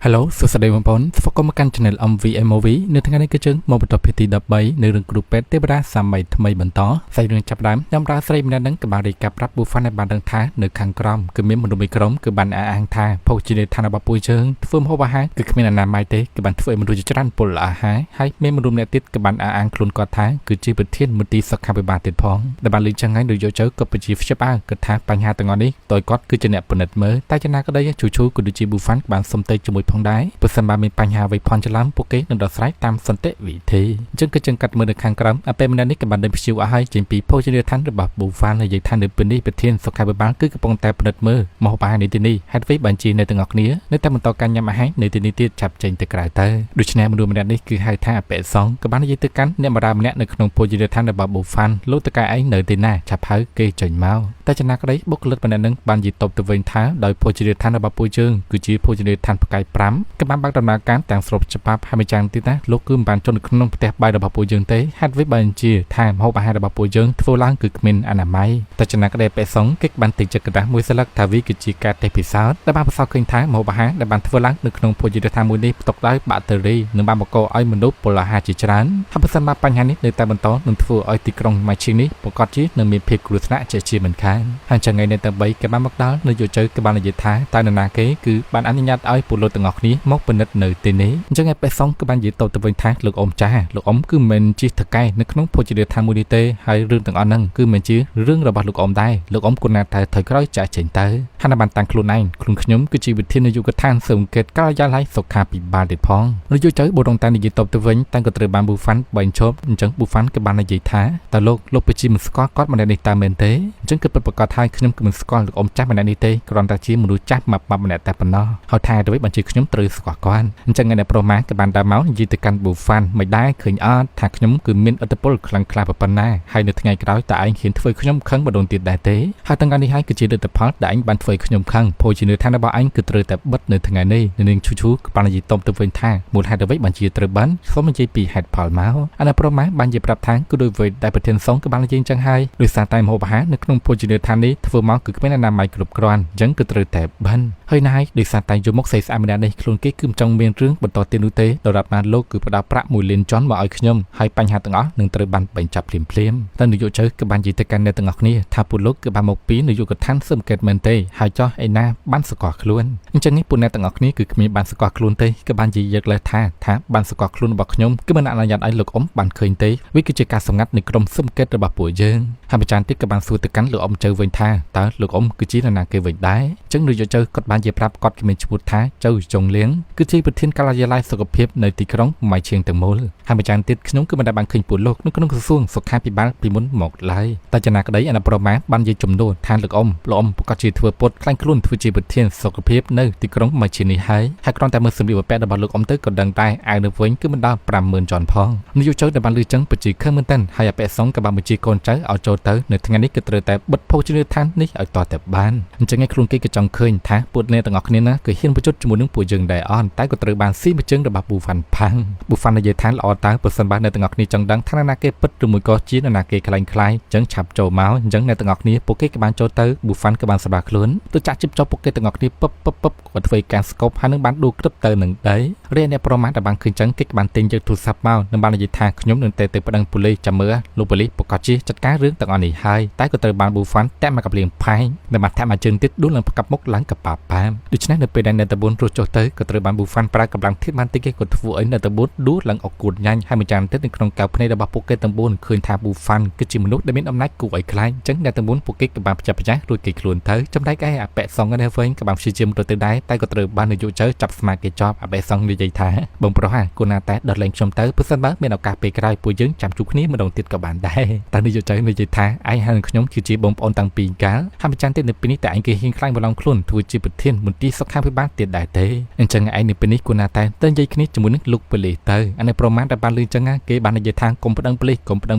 Hello សួស្តីបងប្អូនស្វាគមន៍មកកាន់ Channel MVMOV នៅថ្ងៃនេះគឺយើងមកបន្តភាគទី13នៅរឿងគ្រូពេទ្យទេវតាសាមីថ្មីបន្តសាច់រឿងចាប់ដើមខ្ញុំរាស្រីម្នាក់នឹងក៏បានរៀបការប្រាប់ Buffan ឲ្យបានដឹងថានៅខាងក្រោមគឺមានមនុស្សមួយក្រុមគឺបានអះអាងថាភោជនីយដ្ឋានរបស់ពួកយើងធ្វើម្ហូបអាហារគឺគ្មានអនាម័យទេគឺបានធ្វើឲ្យមនុស្សជាច្រើនពលអាហារហើយមានមនុស្សម្នាក់ទៀតក៏បានអះអាងខ្លួនគាត់ថាគឺជាប្រធានមន្ត្រីសុខាភិបាលទៀតផងដែលបានលើកចឹងហើយដូចយកជើក៏បញ្ជាភ្ជាប់គិតថាបញ្ហាទាំងអស់នេះតើគាត់គឺជាអ្នកពិនិត្យមើលតែចំណាក្តីជូជូក៏ដូចជា Buffan បានសុំទៅជាមួយផងដែរបើសិនបើមានបញ្ហាអ្វីផងច្រឡំពួកគេនឹងដោះស្រាយតាមសន្តិវិធីអញ្ចឹងគឺចឹងកាត់មើលនៅខាងក្រោមអពេលម្នាក់នេះក៏បានដេញព្យួរអស់ហើយចេញពីភោជនីយដ្ឋានរបស់ Buffan ហើយនិយាយថានៅពេលនេះប្រធានសុខាភិបាលគឺកំពុងតែពិនិត្យមើលម្ហូបអាហារនៅទីនេះហេតុអ្វីបានជានៅទាំងអស់គ្នានៅតែបន្តការញ៉ាំអាហារនៅទីនេះទៀតចាប់ចេញទៅក្រៅទៅដូច្នេះមនុស្សម្នាក់នេះគឺហៅថាអបិសងក៏បាននិយាយទៅកាន់អ្នកបរាម្នាក់នៅក្នុងភោជនីយដ្ឋានរបស់ Buffan លោកតកែឯងនៅទីណាចាប់ហៅគេចេញមកតែចំណាក្តីបុគ្គលិកម្នាក់នឹងបាននិយាយតបទៅវិញថាដោយភោជនីយដ្ឋានរបស់ពួកយើងគឺជាភោជនីយដ្ឋានផ្កាយ5ក៏បានបើកដំណើរការទាំងស្រុបច្បាប់ហើយម្យ៉ាងទៀតណាលោកគឺមិនបានចុះនៅក្នុងផ្ទះបាយរបស់ពួកយើងទេហេតុអ្វីបានជាថាម្ហូបអាហាររបស់ពួកយើងធ្វើឡើងគឺគ្មានអនាម័យតែចំណាក្តីបេសុងគេបានទិញចិត្តกระดาษមួយស្លឹកថាវាគឺជាការតេស្តពិសោធន៍ដែលបានប្រសពឃើញថាម្ហូបអាហារដែលបានធ្វើឡើងនៅក្នុងភោជនីយដ្ឋានមួយនេះផ្ទុកដោយបាក់តេរីនិងបានបង្កឲ្យមនុស្សពលអាហារជាច្រើនហើយបើសិនមកបញ្ហានេះនៅតែបន្តនឹងធ្វើឲ្យទីក្រុងម៉ាឈីងនេះប្រកាសជានឹងមានភាពគ្រោះថ្នាក់ជាមិនខានហើយចឹងថ្ងៃនេះទាំង3គេបានមកដល់នៅយោជើគេបាននិយាយថាតើនរណាគេគឺបានអនុញ្ញាតឲ្យពលរដ្ឋទាំងអស់គ្នាមកពិនិត្យនៅទីនេះអញ្ចឹងឯបេសុងក៏បាននិយាយទៅវិញថាលោកអ៊ំចាស់លោកអ៊ំគឺមិនជាថកែនៅក្នុងភោជនីយដ្ឋានមួយនេះទេហើយរឿងទាំងអស់ហ្នឹងគឺមិនជារឿងរបស់លោកអ៊ំដែរលោកអ៊ំគួរណាតែថយក្រោយចាស់ចេញទៅហើយបានតាំងខ្លួនឯងខ្លួនខ្ញុំគឺជាវិធាននាយកដ្ឋានស៊ើបអង្កេតការិយាល័យសុខាភិបាលទៀតផងនយោជើបុរងតានិយាយទៅវិញតាំងក៏ត្រូវបាន Buffan បែងឈប់អញ្ចឹង Buffan ក៏បាននិយាយថាតើលោកពិតជាមិនស្គាល់គាត់ម្នាក់នេះតើមែនទេអញ្ចឹងគឺពិតប្រាកដថាខ្ញុំគឺមិនស្គាល់លោកអ៊ំចាស់ម្នាក់នេះទេគ្រាន់តែជាមនុស្សចាស់ម៉ាប់ម្នាក់តែប៉ុណ្ណោះហើយថាទៅវិញបានជាខ្ញុំត្រូវស្គាល់គាត់អញ្ចឹងអ្នកប្រុសម៉ាក៏បានដើរមកនិយាយទៅកាន់ Buffan មិនដែរឃើញអត់ថាខ្ញុំគឺមានឥទ្ធិពលខ្លាំងក្លាប៉ុណ្ណាហើយនៅថ្ងៃក្រោយតើឯងហ៊ានធ្វើខ្ញុំខឹងម្ដងទៀតដែរទេហើយទាំងនេះហើយគឺជាលទ្ធផលដែលឯងបានធ្វើខ្ញុំខឹងភោជនីយដ្ឋានរបស់ឯងគឺត្រូវតែបិទនៅថ្ងៃនេះនឹងឈូក៏បាននិយាយតបទៅវិញថាមូលហេតុអ្វីបានជាត្រូវបានសូមនិយាយពីហេតុផលមកអានប្រុសម៉ាបាននិយាយប្រាប់ថាគឺដោយវេដែលប្រធានសង្ឃក៏បាននិយាយចឹងហើយដោយសារតែម្ហូបអាហារនៅក្នុងភោជនីយដ្ឋាននេះធ្វើមកគឺគ្មានអនាម័យគ្រប់គ្រាន់អញ្ចឹងគឺត្រូវតែបិទហើយណាយដោយសារតែយកមកសេស្អាម្នាក់នេះខ្លួនគេគឺមិនចង់មានរឿងបន្តទៀតនោះទេដរាបណាលោកគឺផ្ដល់ប្រាក់1 លានចន់មកឲ្យខ្ញុំហើយបញ្ហាទាំងអស់នឹងត្រូវបានបញ្ចប់ភ្លាមតែនយោជើក៏បាននិយាយទៅកាន់អ្នកទាំងអស់គ្នាថាពួកលោកគឺបានមកពីនយោបាយកឋានស៊ើបអង្កេតមែនទេហើយចោះឯណាបានស្គាល់ខ្លួនអញ្ចឹងនេះពួកអ្នកទាំងអស់គ្នាគឺគ្មានបានស្គាល់ខ្លួនទេក៏បាននិយាយយកលេសថាបានស្គាល់ខ្លួនរបស់ខ្ញុំគឺមិនអនុញ្ញាតឲ្យលោកអ៊ំបានឃើញទេវាគឺជាការសម្ងាត់នៃក្រុមស៊ើបអង្កេតរបស់ពួកយើងហើយម្ចាស់ទៀតក៏បានសួរទៅកាន់លោកអ៊ំជើវិញថាតើលោកអ៊ំគឺជានរណាគេវិញដែរអញ្ចឹងនយោជើគាត់បាននិយាយប្រាប់គាត់គេមានឈ្មោះថាចៅចុងលៀងគឺជាប្រធានការិយាល័យសុខភាពនៅទីក្រុងម៉ៃឈៀងទាំងមូលហើយម្ចាស់ទៀតខ្ញុំគឺមិនដែលបានឃើញពួកលោកនៅក្នុងក្រសួងសុខាភិបាលពីមុនមកឡើយតែចំណាក្តីអនុប្រមាបាននិយាយចំនួនថាលោកអ៊ំប្រកាសជាធ្វើពុតខ្លាញ់ខ្លួនធ្វើជាប្រធានសុខភាពនៅទីក្រុងម៉ៃឈៀងនេះហើយគ្រាន់តែមើលសម្លៀកបំពាក់របស់លោកអ៊ំទៅក៏ដឹងដែរអាវនៅវិញគឺមិនដល់50000ចន់ផងនយោជើដែលបានលឺចឹងបជាខឹងមែនតើហើយអបិសងក៏បានបញ្ជាកូនចៅឲ្យចូលទៅនៅថ្ងៃនេះក៏ត្រូវតែបិទភោជនីយដ្ឋាននេះឲ្យតតែបានអញ្ចឹងឯខ្លួនគេក៏ចង់ឃើញថាពួកអ្នកទាំងអស់គ្នាណាគឺហ៊ានបញ្ចុតជាមួយនឹងពួកយើងដែរអត់តែក៏ត្រូវបានស៊ីមួយជើងរបស់ Buffan ផាំង Buffan និយាយថាល្អតើបើសិនបើអ្នកទាំងអស់គ្នាចង់ដឹងថាណាគេពិតឬមួយក៏ជាណាគេខ្លាញ់ខ្លាយអញ្ចឹងឆាប់ចូលមកអញ្ចឹងអ្នកទាំងអស់គ្នាពួកគេក៏បានចូលទៅ Buffan ក៏បានសម្រាប់ខ្លួនទៅចាក់ជិបចុះពួកគេទាំងអស់គ្នាពឹបគាត់ធ្វើការស្កប់ហើយនឹងបានដួលក្រឹបទៅនឹងដែររៀនអ្នកប្រមាថដែលបានឃើញចឹងគេក៏បានទិញយកទូរស័ព្ទមកនឹងបាននិយាយថាខ្ញុំនឹងទៅប្តឹងប៉ូលីសចាំមើលលោកប៉ូលីសប្រកាសជាចាត់ការរឿងទាំងអស់នេះហើយតែក៏ត្រូវបាន Buffan តែមកកាប់លៀងផែងដែលបានថាមកជើងទៀតដួលឡើងផ្កាប់មុខឡើងកប៉ាប៉ាមដូច្នេះនៅពេលដែលអ្នកតបួនរស់ចុះទៅក៏ត្រូវបាន Buffan ប្រើកម្លាំងធាតុបានតិចគេក៏ធ្វើឲ្យអ្នកតបួនដួលឡើងអកូតញ៉ាញ់ហើយម្យ៉ាងទៀតនៅក្នុងកៅភ្នែករបស់ពួកគេទាំង4ឃើញថា Buffan គឺជាមនុស្សដែលមានអំណាចគួរឲ្យខ្លាចអញ្ចឹងអ្នកទាំង4ពួកគេក៏បានប្រចាំរួចគេខ្លួនទៅចំណែកឯអបិសងនេះវិញក៏បានព្យាយាមទៅដែរតែក៏ត្រូវបាននយោជើចាប់ស្មាគេជាប់អបិសងនិយាយថាបងប្រុសគូណាតែដុតលេងខ្ញុំទៅព្រោះសិនបើមានឱកាសពេលក្រោយពួកយើងចាំជួបគ្នាម្ដងទៀតក៏បានដែរតែនយោជើនិយាយថាឯងហើយនឹងខ្ញុំគឺជាបងប្អូនតាំងពីកាលហើយម្ចាស់ទៀតនៅពេលនេះតែឯងគេហ៊ានខ្លាំងបន្លំខ្លួនធ្វើជាប្រធានមន្ត្រីសុខាភិបាលទៀតដែរទេអញ្ចឹងឯងនៅពេលនេះគូណាតែទៅនិយាយគ្នាជាមួយនឹងលោកប៉ូលីសទៅអានេះប្រមាណតែបានលឺអញ្ចឹងគេបាននិយាយថាកុំប្តឹងប៉ូលីស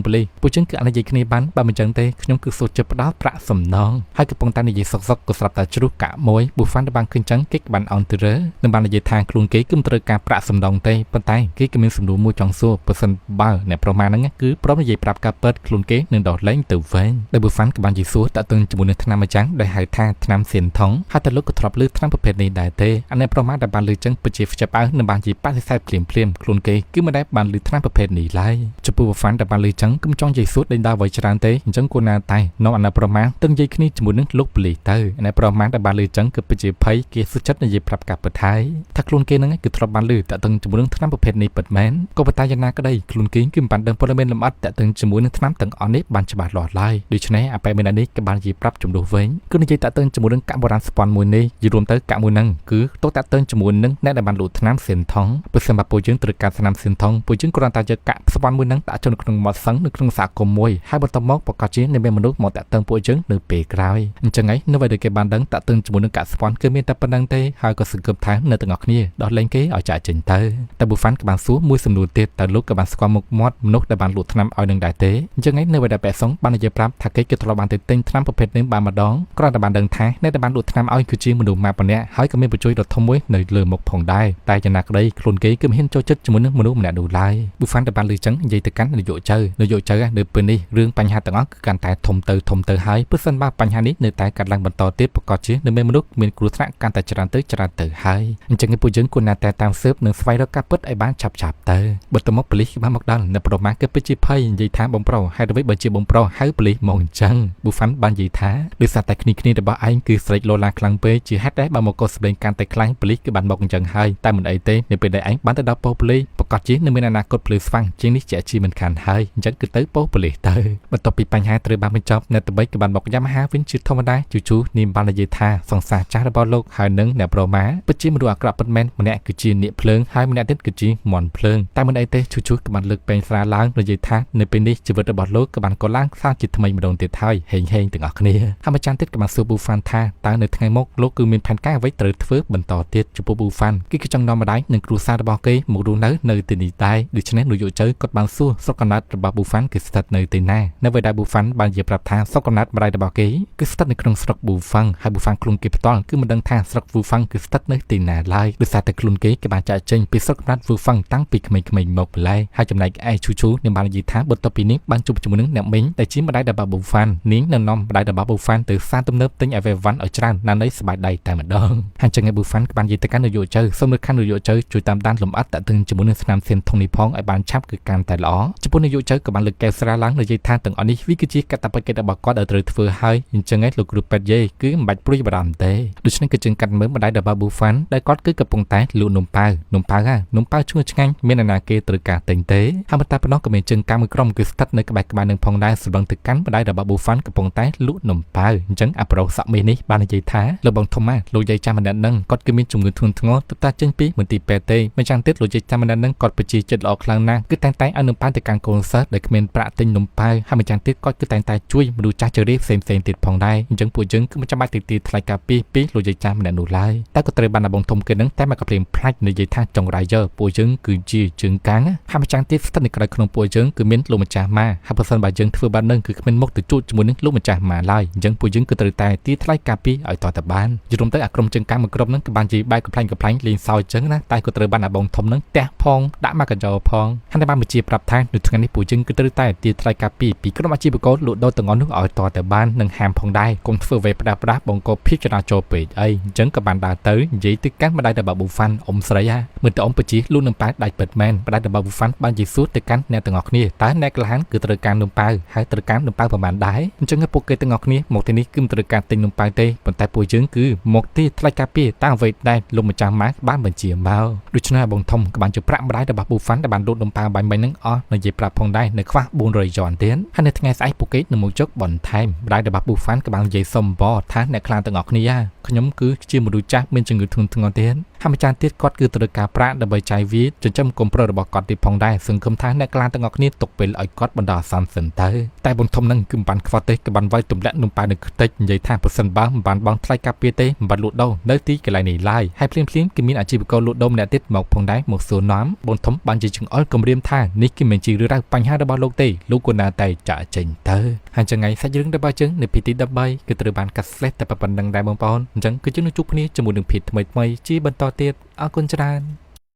ពួកយើងគឺអនុញ្ញាតគ្នាបានបើមិនអញ្ចឹងទេខ្ញុំគឺសូជិះផ្ដាល់ប្រាក់សំណងហើយកំពុងតែនិយាយសុកក៏ស្រាប់តែជ្រុះកាក់មួយ Buffan បានឃើញអញ្ចឹងគេបានអន្តរនឹងបាននិយាយថាខ្លួនគេគឺមិនត្រូវការប្រាក់សំណងទេប៉ុន្តែគេក៏មានសំណួរមួយចង់សួរបើសិនបើអ្នកប្រមាណហ្នឹងគឺព្រមនិយាយប្រាប់ការពិតខ្លួនគេនឹងដោះលែងទៅវិញដែល Buffan ក៏បាននិយាយសួរតើតើជាមួយនឹងថ្នាំម្ចាំងដែលហៅថាថ្នាំសៀនថងហើយតើលោកក៏ធ្លាប់លើថ្នាំប្រភេទនេះដែរទេអានេះប្រមាណ ដែលបានលើចឹងពិតជាចាប់អើនៅបានជាបដិសេធភ្លាមខ្លួនគេគឺមិនដែលបានលើថ្នាំប្រភេទនេះឡើយចំពោះហ្វាន់ដែលបានលើចឹងគឺមិនចង់និយាយសួរដេញដោលអ្វីច្រើនទេអញ្ចឹងគួរណាតែនៅអាណប្រមាណទៅនិយាយគ្នាជាមួយនឹងលោកប៉ូលីសទៅអាណប្រមាណដែលបានលើចឹងគឺពិតជាភ័យគេសុចិត្តនិយាយប្រាប់ការពិតហើយថាខ្លួនគេនឹងគឺធ្លាប់បានលើតាក់ទងជាមួយនឹងថ្នាំប្រភេទនេះពិតមែនក៏ប៉ុន្តែយ៉ាងណាក្តីខ្លួនគេគឺមិនបានដឹងព័ត៌មានលម្អិតតាក់ទងជាមួយនឹងថ្នាំទាំងអស់នេះបានច្បាស់លាស់ឡើយដូច្នេះអាប៉ែមាននេះក៏បាននិយាយប្រាប់ជំនួសវិញគឺនិយាយតាក់ទងជាមួយនឹងកាក់បុរាណស្ពាន់មួយនេះយរួមទៅកាក់មួយហ្នឹងគឺតោតាក់ទងជាមួយនឹងអ្នកដែលបានលក់ថ្នាំសៀនថងបើសិនបើពួកយើងត្រូវការថ្នាំសៀនថងពួកយើងគ្រាន់តែយកកាក់ស្ពាន់មួយហ្នឹងដាក់ចូលក្នុងមាត់សឹងនៅក្នុងសហគមន៍មួយហើយបន្ទាប់មកប្រកាសជានឹងមានមនុស្សមកតាក់ទងពួកយើងនៅពេលក្រោយអញ្ចឹងហើយនៅពេលដែលគេបានដឹងតាក់ទងជាមួយនឹងកាក់ស្ពាន់គឺមានតែប៉ុណ្្នឹងទេហើយក៏សង្កឹមថានៅទាំងអស់គ្នាដោះលែងគេឲ្យចាក់ចេញទៅតែប៊ូហ្វាន់ក៏បានសួរមួយសំណួរទៀតតើលោកក៏បានស្គាល់មុខមាត់មនុស្សដែលបានលក់ថ្នាំឲ្យនឹងដែរទេអញ្ចឹងហើយនៅពេលដែលប៉ែសុងបាននិយាយប្រាប់ថាគេធ្លាប់បានទៅទិញថ្នាំប្រភេទនេះបានម្ដងគ្រាន់តែបានដឹងថាអ្នកដែលបានលក់ថ្នាំឲ្យគឺជាមនុស្សម៉ាប់ម្នាក់ហើយក៏មានបញ្ជួយដ៏ធំមួយនៅលើមុខផងដែរតែយ៉ាងណាក្តីខ្លួនគេគឺមិនហ៊ានចូលចិត្តជាមួយនឹងមនុស្សម្នាក់នោះឡើយប៊ូហ្វាន់ដែលបានលើចឹងនិយាយទៅកាន់នាយកចៅនៅពេលនេះរឿងបញ្ហាទាំងអស់គឺកាន់តែធំទៅហើយព្រោះសិនបើបញ្ហានេះនៅតែកើតឡើងបន្តទៀតប្រកាសជានៅមានមនុស្សមានគ្រោះថ្នាក់កាន់តែច្រើនទៅហើយអញ្ចឹងពួកយើងគួរណាតែតាមស៊ើបនិងស្វែងរកការពិតឲ្យបានឆាប់ទៅបើទៅមកប៉ូលីសបានមកដល់នៅប្រមាណគឺពិតជាភ័យនិយាយថាបងប្រុសហេតុអ្វីបើជាបងប្រុសហៅប៉ូលីសមកអញ្ចឹងប៊ូហ្វាន់បាននិយាយថាដោយសារតែគ្នារបស់ឯងគឺស្រែកលោឡាខ្លាំងពេកជាហេតុដែរបើមកកោសម្លេងកាន់តែខ្លាំងប៉ូលីសគឺបានមកអញ្ចឹងហើយតែមិនអីទេនៅពេលដែលឯងបានទៅដល់ប៉ូលីសប្រកាសជានឹងមានអនាគតភ្លឺស្វាំងជាងនេះជាអាជីវមិនខានហើយអញ្ចឹងគឺទៅប៉ូលីសទៅបន្ទាប់ពីបញ្ហាត្រូវបានបញ្ចប់អ្នកតបីក៏បានមកយ៉ាមហាវិញជាធម្មតាជូនាមបាននិយាយថាសង្សារចាស់របស់លោកហើយនឹងអ្នកប្រមាពិតជាមនុស្សអាក្រក់ពិតមែនម្នាក់គឺជានាគភ្លើងហើយម្នាក់ទៀតគឺជាមន់ភ្លើងតែមិនអីទេជូក៏បានលើកពេងស្រាឡើងនិយាយថានៅពេលនេះជីវិតរបស់លោកក៏បានកឡើងសាជាថ្មីម្ដងទៀតហើយហេងទាំងអស់គ្នាហើយម្ចាស់ទៀតក៏បានសួរប៊ូហ្វាន់ថាតើនៅថ្ងៃមុខលោកគឺមានផែនការអ្វីត្រូវធ្វើបន្តទៀតចំពោះប៊ូហ្វាន់គឺចង់នាំម្ដាយនិងគ្រួសាររបស់គេមករស់នៅទីនេះដែរដូច្នេះលោកយុជើគាត់បានសួរស្រុកកំណើតរបស់ប៊ូហ្វាន់គឺស្ថិតនៅទីណានៅពេលដែលប៊ូហ្វាន់បាននិយាយប្រាប់ថាស្រុកកំណើតម្ដាយរបស់គេគឺស្ថិតនៅក្នុងស្រុកប៊ូហ្វាំងហើយប៊ូហ្វាំងខ្លួនគេផ្ទាល់គឺមិនដឹងថាស្រុកប៊ូហ្វាំងគឺស្ថិតនៅទីណាឡើយដោយសារតែខ្លួនគេបានចាក់ចេញពីស្រុកកំណើតប៊ូហ្វាំងតាំងពីក្មេងៗមកម្ល៉េះហើយចំណែកឯឈូនាងបាននិយាយថាបន្ទាប់ពីនេះបានជួបជាមួយនឹងអ្នកមីងដែលជាម្ដាយរបស់ប៊ូហ្វាន់នាងនៅនាំម្ដាយរបស់ប៊ូហ្វាន់ទៅសានទំនើបទិញអីវ៉ាន់ឲ្យច្រើនណាស់នៃស្បែកដៃតែម្ដងហើយចឹងឯប៊ូហ្វាន់ក៏បាននិយាយទៅកាន់នាយកចៅសូមលើកខាងនាយកចៅជួយតាមដានលំអិតតាក់ទងជាមួយនឹងស្នាមសៀនធំនេះផងឲ្យបានឆាប់គឺកាន់តែល្អចំពោះនាយកចៅក៏បានលើកកែវស្រាឡើងនិយាយថាទាំងអស់នេះវាគឺជាកាតព្វកិច្ចរបស់គាត់ដែលត្រូវធ្វើហើយអញ្ចឹងឯលោកគ្រូពេទ្យយេគឺមិនបាច់ព្រួយបារម្ភទេដូច្នេះគឺជើងកាត់មើលម្ដាយរបស់ប៊ូហ្វាន់ដែលគាត់គឺកំពុងតែលក់នំប៉ាវឈ្ងុយឆ្ងាញ់មានអាណាគេត្រូវការទិញទេហើយប៉ុន្តែប៉ុណ្ណោះក៏មានជើងកាមួយក្រុមគឺស្ថិតនៅក្បែរនឹងផងដែរសម្លឹងទៅកាន់ម្ដាយរបស់ប៊ូហ្វាន់កំពុងតែលក់នំប៉ាវអញ្ចឹងអាប្រុសសក់មាសនេះបាននិយាយថាលោកបងធំលោកយាយចាំម្នាក់ហ្នឹងគាត់គឺមានជំងឺធ្ងន់ធ្ងរទៅតាចេញពីមន្ទីរពេទ្យទេមិនចាំទៀតលោកយាយចាំម្នាក់ហ្នឹងគាត់ប្រជាចិត្តល្អខ្លាំងណាស់គឺតែងតែឲ្យនំប៉ាវទៅកាន់កូនសិស្សដែលគ្មានប្រាក់ទិញនំប៉ាវហើយមិនចាំទៀតគាត់គឺតែងតែជួយមនុស្សចាស់ជរាផ្សេងទៀតផងដែរអញ្ចឹងពួកយើងគឺមិនចាំបាច់ទៅទីថ្លៃការពីលោកយាយចាំម្នាក់នោះឡើយតែក៏ត្រូវបានបងធំគេហ្នឹងតែមកក៏ភ្លាមផ្លាច់និយាយថាចុងរាយពួកយើងគឺជាជើងកាំងហើយមិនចាំទៀតស្ថិតនៅក្រៅក្នុងពួកយើងគឺមានលោកម្ចាស់ម៉ាហើយបើសិនបើយើងធ្វើបាននឹងគឺគ្មានមុខទៅជួបជាមួយនឹងលោកម្ចាស់ម៉ាឡើយអញ្ចឹងពួកយើងគឺត្រូវតែទីថ្លៃការពីឲ្យតទៅបានយល់ទៅអាក្រុមជើងកាំងមួយក្រុមហ្នឹងគឺបានជាបែកកំ ផ្លាញ់លេងសើចចឹងណាតែក៏ត្រូវបានអាបងធំនឹងទះផងដាក់មកកញ្ចោផងហើយបានបញ្ជាប្រាប់ថានៅថ្ងៃនេះពួកយើងគឺត្រូវតែទាថ្លៃការពីក្រុមអាជីវករលក់ដូរទាំងអស់នោះឲ្យតទៅបាននឹងហាមផងដែរកុំធ្វើវេផ្ដាស់បង្កភាពចរាចរណ៍ពេកអីអញ្ចឹងក៏បានដើរទៅនិយាយទៅកាន់ម្ដាយរបស់ប៊ូហ្វាន់អ៊ំស្រីហ่าមើលទៅអ៊ំបជីលក់នំប៉ាវដាច់ពិតមែនម្ដាយរបស់ប៊ូហ្វាន់បាននិយាយសួរទៅកាន់អ្នកទាំងអស់គ្នាតើអ្នកក្លាហានគឺត្រូវការនំប៉ាវហើយត្រូវការនំប៉ាវប្រហែលដែរអញ្ចឹងពួកគេទាំងអស់គ្នាមកទីនេះគឺមិនត្រូវការទិញនំប៉ាវទេប៉ុន្តែពួកយើងគឺមកទីថ្លៃការពីតាមអ្វីដែលលោកម្ចាស់ម៉ាក់បានបញ្ជាមកដូច្នេះបងធំក៏បានជប្រាក់ម្ដាយរបស់ប៊ូហ្វាន់ដែលបានលក់នំប៉ាវបាញ់មិញហ្នឹងអស់និយាយប្រាប់ផងដែរនៅខ្វះ400យ៉នទៀតហើយនៅថ្ងៃស្អែកពួកគេនឹងមកចុកបន្ថែមម្ដាយរបស់ប៊ូហ្វាន់ក៏បាននិយាយសុំបថាអ្នកខ្លាទាំងអស់គ្នាខ្ញុំគឺជាមនុស្សចាស់មានជំងឺធ្ងន់ធ្ងរទៀតហើយម្ចាស់ទៀតគាត់គឺត្រូវការប្រាក់ដើម្បីចាយវាចិញ្ចឹមកូនប្រុសរបស់គាត់ទៀតផងដែរសង្ឃឹមថាអ្នកខ្លាទាំងអស់គ្នាទុកពេលឲ្យគាត់បណ្ដោះអាសន្នសិនទៅតែបងធំហ្នឹងគឺមិនបានខ្វះទេក៏បានវាយទម្លាក់នំប៉ាវនៅខ្ទេចនិយាយថាប្រសិនបើមិនបានបង់ថ្លៃការពារទេមិនបានលក់ដូរនៅទីកន្លែងនេះឡើយហើយភ្លាមគឺមានអាជីវករលក់ដូរម្នាក់ទៀតមកផងដែរមកសួរនាំបងធំបានជាចង្អុលគម្រាមថានេះគឺមិនជារឿងរ៉ាវបញ្ហារបស់លោកទេលោកគួរណាតែចាក់ចេញទៅហើយចឹងថ្ងៃសាច់រឿងរបស់យើងនៅពីទី13គឺត្រូវបានកាត់ slash តែប៉ុណ្្នឹងដែរបងប្អូនអញ្ចឹងគឺយើងនឹងជួបគ្នាជាមួយនឹងភាគថ្មីជាបន្តទៀតអរគុណច្រើន